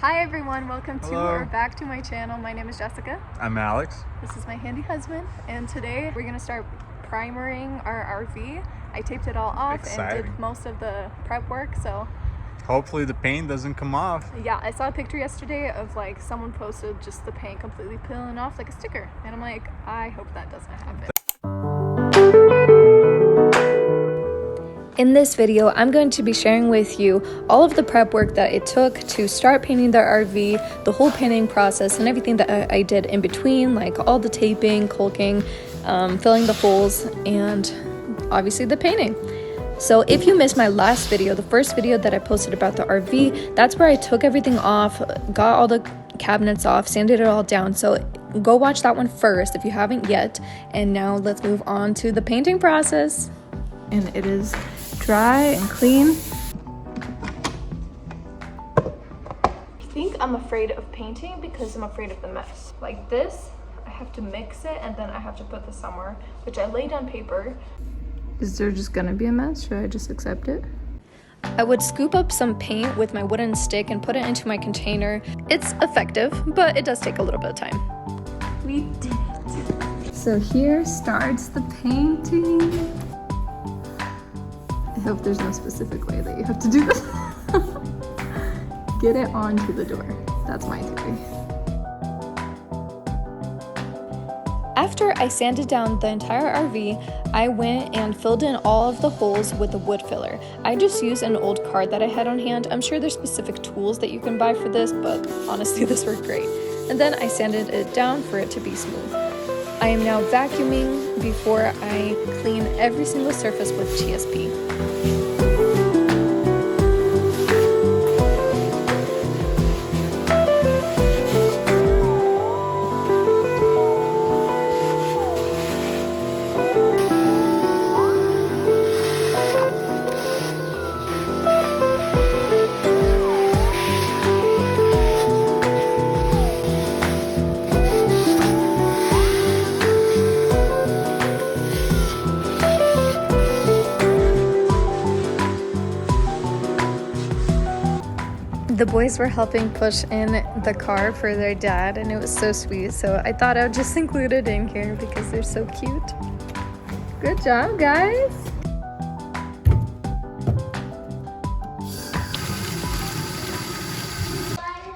Hi everyone, welcome to Hello. or back to my channel. My name is Jessica. I'm Alex. This is my handy husband, and today we're gonna start primering our RV. I taped it all off Exciting. and did most of the prep work, so Hopefully the paint doesn't come off. yeah, I saw a picture yesterday of like someone posted just the paint completely peeling off like a sticker, and I'm like, I hope that doesn't happen. In this video, I'm going to be sharing with you all of the prep work that it took to start painting the RV, the whole painting process, and everything that I did in between, like all the taping, caulking, filling the holes, and obviously the painting. So if you missed my last video, the first video that I posted about the RV, that's where I took everything off, got all the cabinets off, sanded it all down. So go watch that one first if you haven't yet. And now let's move on to the painting process. And it is dry and clean. I think I'm afraid of painting because I'm afraid of the mess. Like this, I have to mix it and then I have to put this somewhere, which I laid on paper. Is there just gonna be a mess? Should I just accept it? I would scoop up some paint with my wooden stick and put it into my container. It's effective, but it does take a little bit of time. We did it. So here starts the painting. I hope there's no specific way that you have to do this. Get it onto the door. That's my theory. After I sanded down the entire RV, I went and filled in all of the holes with the wood filler. I just used an old card that I had on hand. I'm sure there's specific tools that you can buy for this, but honestly, this worked great. And then I sanded it down for it to be smooth. I am now vacuuming before I clean every single surface with TSP. The boys were helping push in the car for their dad, and it was so sweet, so I thought I would just include it in here because they're so cute. Good job, guys!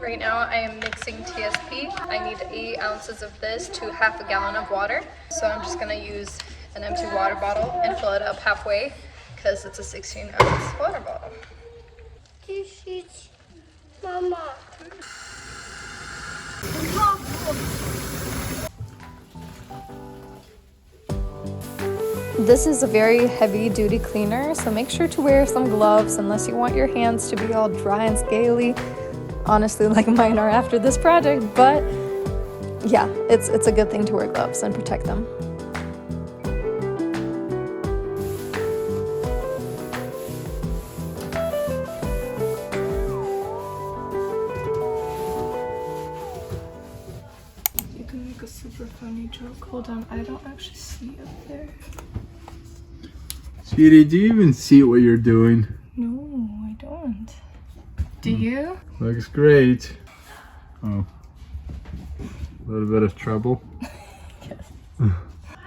Right now I am mixing TSP. I need 8 ounces of this to half a gallon of water, so I'm just gonna use an empty water bottle and fill it up halfway because it's a 16-ounce water bottle. Mama. This is a very heavy duty cleaner, so make sure to wear some gloves unless you want your hands to be all dry and scaly. Honestly, like mine are after this project, but yeah, it's a good thing to wear gloves and protect them. Make a super funny joke. Hold on, I don't actually see up there. Sweetie, do you even see what you're doing? No, I don't. Do you? Looks great. Oh, a little bit of trouble. Yes.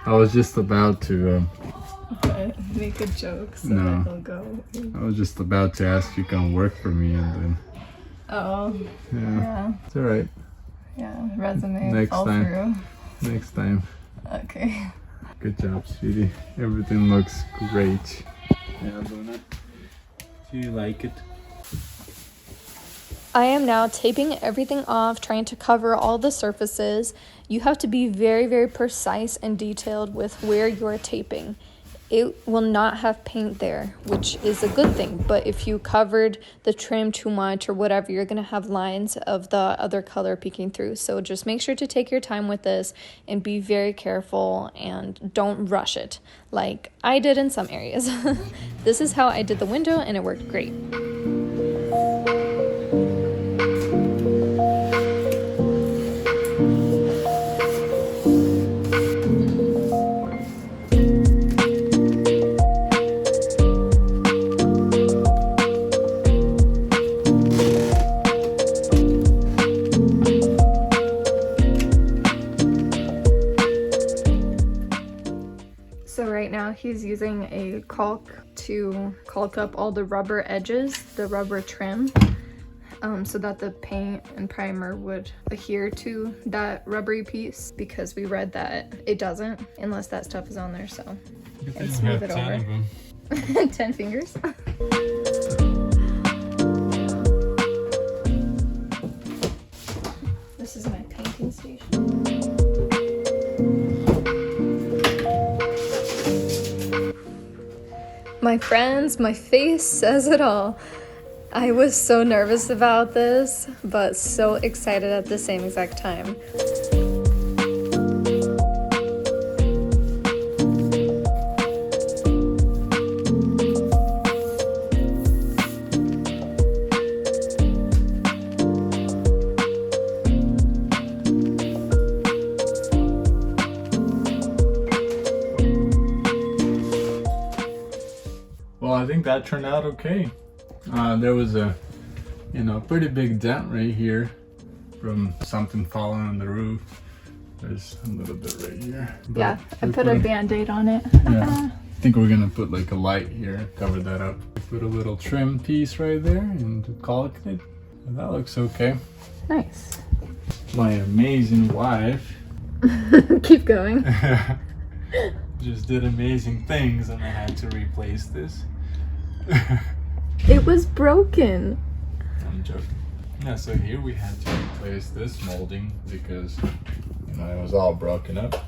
I was just about to Make a joke so No. it'll go. I was just about to ask you can work for me, and then Oh, yeah. It's all right. yeah, resume Next all time. Next time. through. Okay. Good job, sweetie. Everything looks great. Yeah, Luna. Do you like it? I am now taping everything off, trying to cover all the surfaces. You have to be very, very precise and detailed with where you're taping. It will not have paint there, which is a good thing, but if you covered the trim too much or whatever, you're going to have lines of the other color peeking through. So just make sure to take your time with this and be very careful and don't rush it like I did in some areas. This is how I did the window and it worked great. he's using a caulk to caulk up all the rubber edges, the rubber trim, so that the paint and primer would adhere to that rubbery piece, because we read that it doesn't unless that stuff is on there, so. And smooth it over. 10 fingers. This is my painting station. My friends, my face says it all. I was so nervous about this, but so excited at the same exact time. Well, I think that turned out okay. There was a, pretty big dent right here from something falling on the roof. There's a little bit right here. But yeah, I put a band-aid on it. Yeah, I think we're gonna put like a light here, cover that up. Put a little trim piece right there and caulk it. And that looks okay. Nice. My amazing wife. Keep going. Just did amazing things, and I had to replace this. It was broken. I'm joking. Yeah, so here we had to replace this molding because it was all broken up.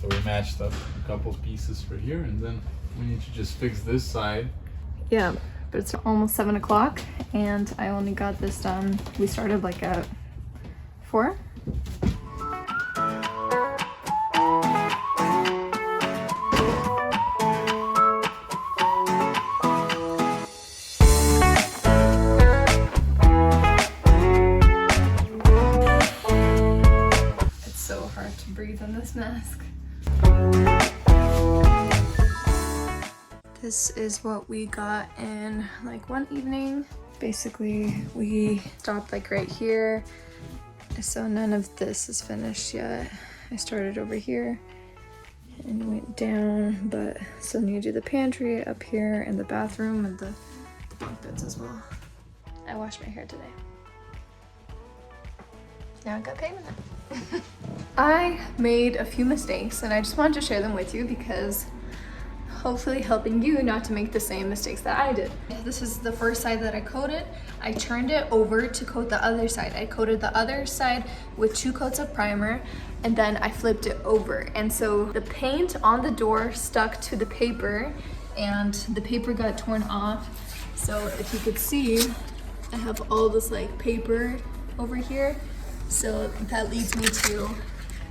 So we matched up a couple pieces for here, and then we need to just fix this side. Yeah, but it's almost 7 o'clock and I only got this done. We started like at 4. Breathe in this mask. This is what we got in like one evening. Basically, we stopped like right here. So none of this is finished yet. I started over here and went down, but still need to do the pantry up here and the bathroom and the bunk beds as well. I washed my hair today. Now I got payment. I made a few mistakes and I just wanted to share them with you because hopefully helping you not to make the same mistakes that I did. This is the first side that I coated. I turned it over to coat the other side. I coated the other side with 2 coats of primer and then I flipped it over. And so the paint on the door stuck to the paper and the paper got torn off. So if you could see, I have all this like paper over here. So that leads me to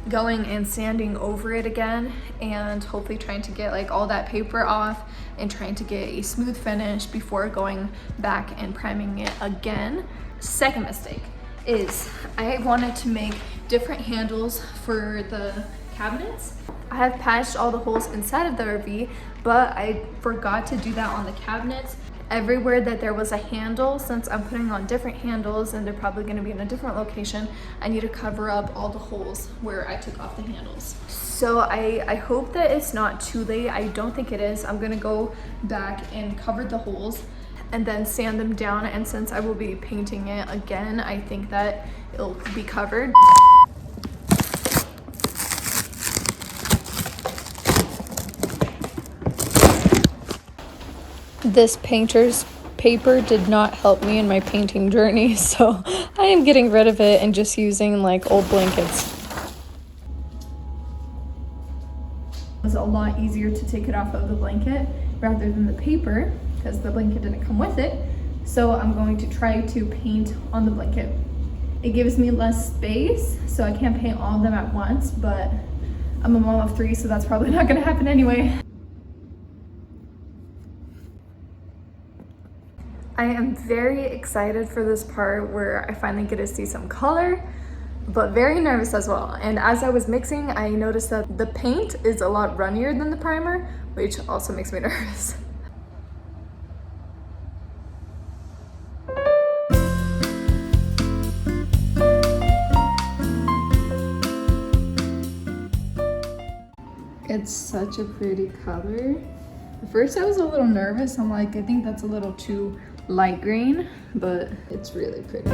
going and sanding over it again and hopefully trying to get like all that paper off and trying to get a smooth finish before going back and priming it again. Second mistake is I wanted to make different handles for the cabinets. I have patched all the holes inside of the RV, but I forgot to do that on the cabinets. Everywhere that there was a handle, since I'm putting on different handles and they're probably going to be in a different location, I need to cover up all the holes where I took off the handles. So I hope that it's not too late. I don't think it is. I'm going to go back and cover the holes and then sand them down, and since I will be painting it again, I think that it'll be covered. This painter's paper did not help me in my painting journey, so I am getting rid of it and just using like old blankets. It was a lot easier to take it off of the blanket rather than the paper because the blanket didn't come with it. So I'm going to try to paint on the blanket. It gives me less space, so I can't paint all of them at once, but I'm a mom of 3, so that's probably not gonna happen anyway. I am very excited for this part where I finally get to see some color, but very nervous as well. And as I was mixing, I noticed that the paint is a lot runnier than the primer, which also makes me nervous. It's such a pretty color. At first I was a little nervous. I'm like, I think that's a little too light green, but it's really pretty.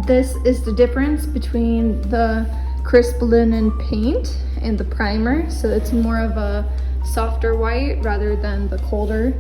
This is the difference between the crisp linen paint and the primer. So it's more of a softer white rather than the colder.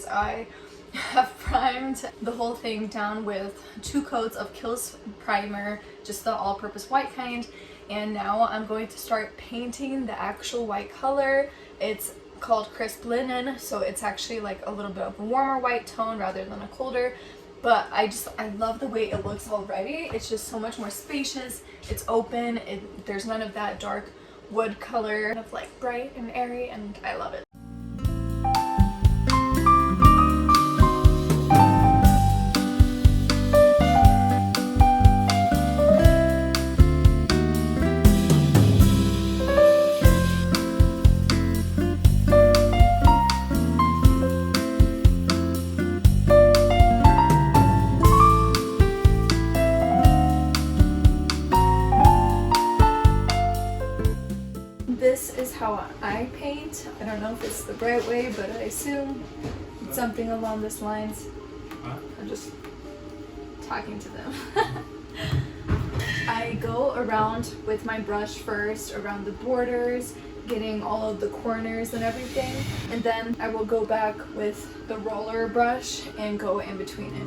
I have primed the whole thing down with 2 coats of Kills primer, just the all-purpose white kind, and now I'm going to start painting the actual white color. It's called crisp linen, so it's actually like a little bit of a warmer white tone rather than a colder, but I love the way it looks already. It's just so much more spacious, it's open, there's none of that dark wood color, kind of like bright and airy, and I love it. This is how I paint. I don't know if it's the right way, but I assume it's something along this lines. I'm just talking to them. I go around with my brush first, around the borders, getting all of the corners and everything, and then I will go back with the roller brush and go in between it.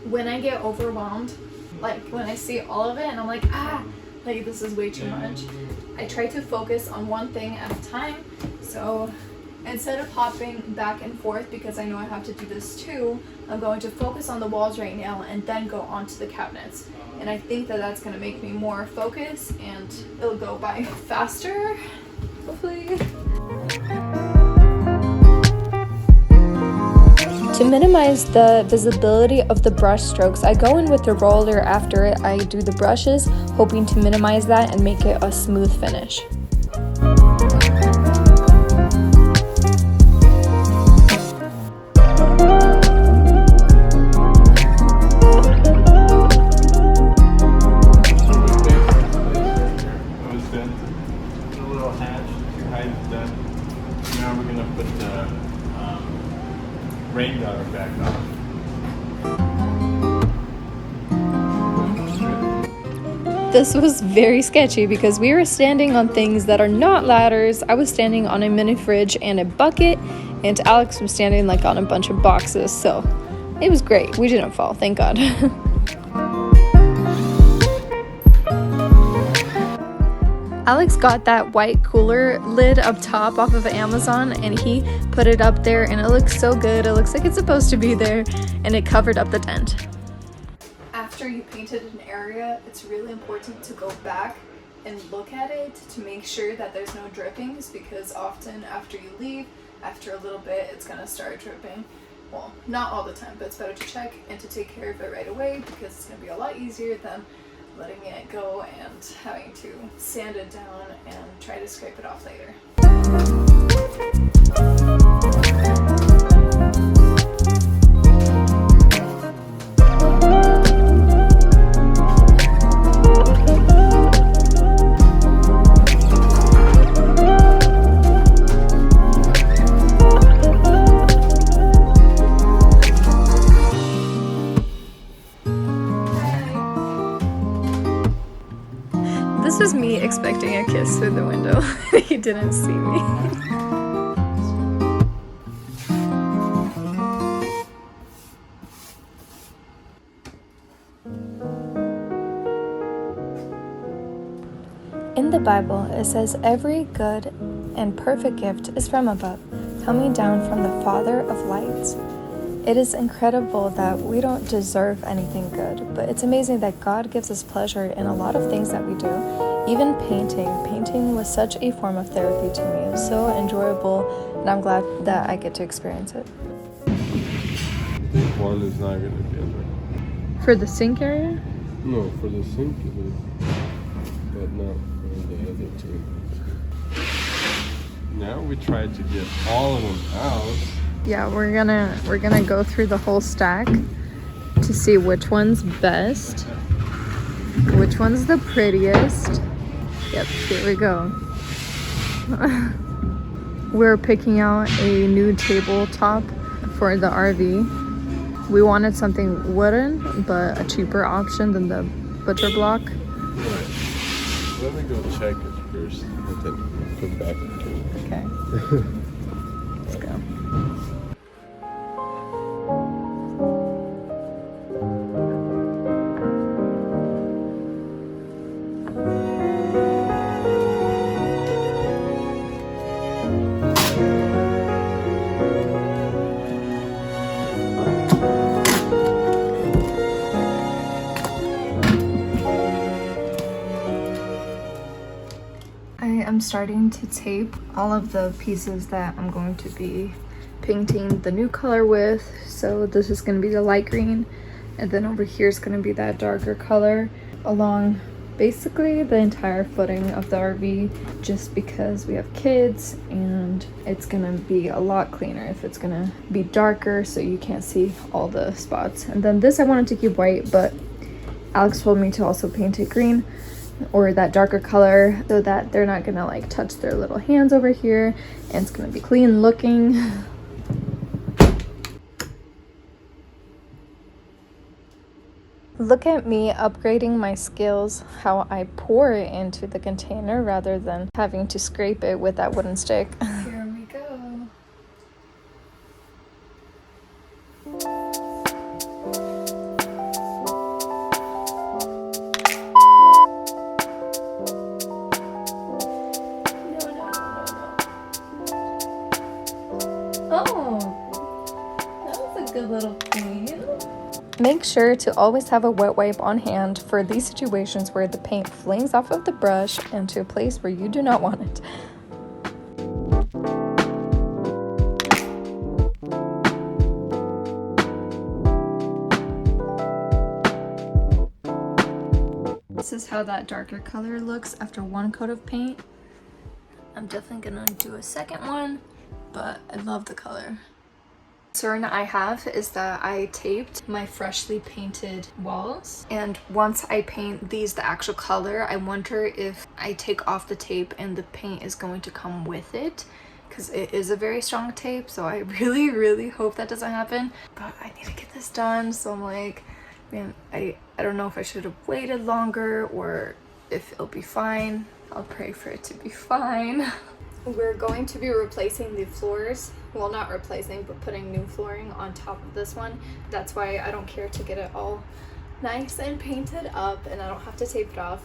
When I get overwhelmed, like when I see all of it and I'm like, like this is way too much, I try to focus on one thing at a time. So instead of hopping back and forth, because I know I have to do this too, I'm going to focus on the walls right now and then go onto the cabinets. And I think that that's going to make me more focused and it'll go by faster, hopefully. To minimize the visibility of the brush strokes, I go in with the roller after I do the brushes, hoping to minimize that and make it a smooth finish. Now we're going to put the rain guard back on. This was very sketchy because we were standing on things that are not ladders. I was standing on a mini fridge and a bucket, and Alex was standing like on a bunch of boxes, so it was great. We didn't fall, thank God. Alex got that white cooler lid up top off of Amazon and he put it up there and it looks so good. It looks like it's supposed to be there and it covered up the dent. After you painted an area, it's really important to go back and look at it to make sure that there's no drippings, because often after you leave, after a little bit, it's gonna start dripping. Well, not all the time, but it's better to check and to take care of it right away, because it's gonna be a lot easier than letting it go and having to sand it down and try to scrape it off later. This was me expecting a kiss through the window. He didn't see me. In the Bible, it says every good and perfect gift is from above, coming down from the Father of lights. It is incredible that we don't deserve anything good, but it's amazing that God gives us pleasure in a lot of things that we do. Even painting. Painting was such a form of therapy to me. It was so enjoyable, and I'm glad that I get to experience it. I think one is not gonna be enough. For the sink area? No, for the sink it is, but not for the other two. Now we tried to get all of them out. Yeah, we're gonna go through the whole stack to see which one's best, which one's the prettiest. Yep, here we go. We're picking out a new tabletop for the RV. We wanted something wooden, but a cheaper option than the butcher block. Right. Let me go check it first and then come back to it. Okay. Let's go. I'm starting to tape all of the pieces that I'm going to be painting the new color with. So this is going to be the light green, and then over here is going to be that darker color along basically the entire footing of the RV, just because we have kids and it's going to be a lot cleaner if it's going to be darker so you can't see all the spots. And then this I wanted to keep white, but Alex told me to also paint it green or that darker color so that they're not gonna like touch their little hands over here, and it's gonna be clean looking. Look at me upgrading my skills, how I pour it into the container rather than having to scrape it with that wooden stick. Here we go. Little queen. Make sure to always have a wet wipe on hand for these situations where the paint flings off of the brush into a place where you do not want it. This is how that darker color looks after one coat of paint. I'm definitely gonna do a second one, but I love the color. Concern I have is that I taped my freshly painted walls, and once I paint these the actual color, I wonder if I take off the tape and the paint is going to come with it, because it is a very strong tape. So I really hope that doesn't happen, but I need to get this done. So I'm like, man, I don't know if I should have waited longer or if it'll be fine. I'll pray for it to be fine. We're going to be replacing the floors. Well, not replacing, but putting new flooring on top of this one. That's why I don't care to get it all nice and painted up, and I don't have to tape it off.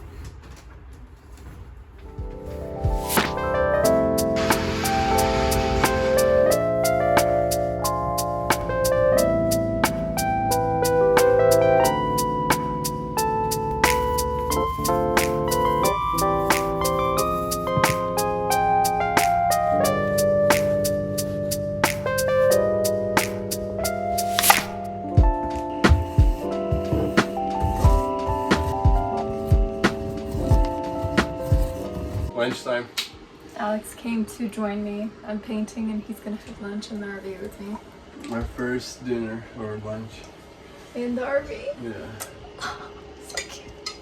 Lunchtime. Alex came to join me. I'm painting and he's gonna have lunch in the RV with me. My first dinner or lunch. In the RV? Yeah. So cute.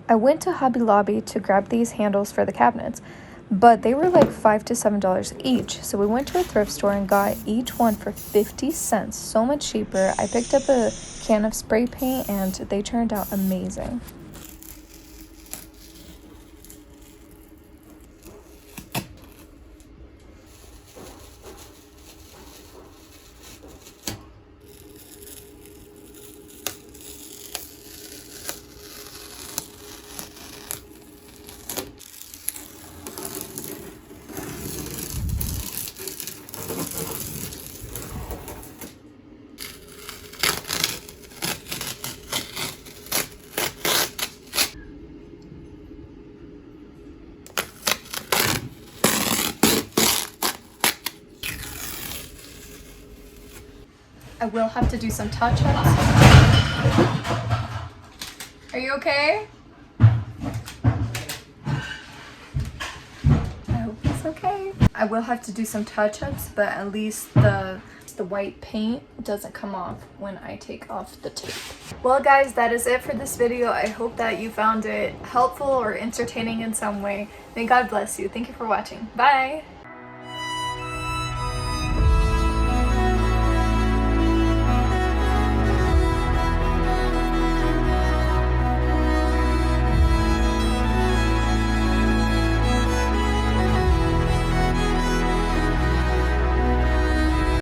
I went to Hobby Lobby to grab these handles for the cabinets, but they were like $5 to $7 each. So we went to a thrift store and got each one for 50 cents. So much cheaper. I picked up a can of spray paint and they turned out amazing. I will have to do some touch-ups. Are you okay? I hope it's okay. I will have to do some touch-ups, but at least the white paint doesn't come off when I take off the tape. Well guys, that is it for this video. I hope that you found it helpful or entertaining in some way. May God bless you. Thank you for watching. Bye!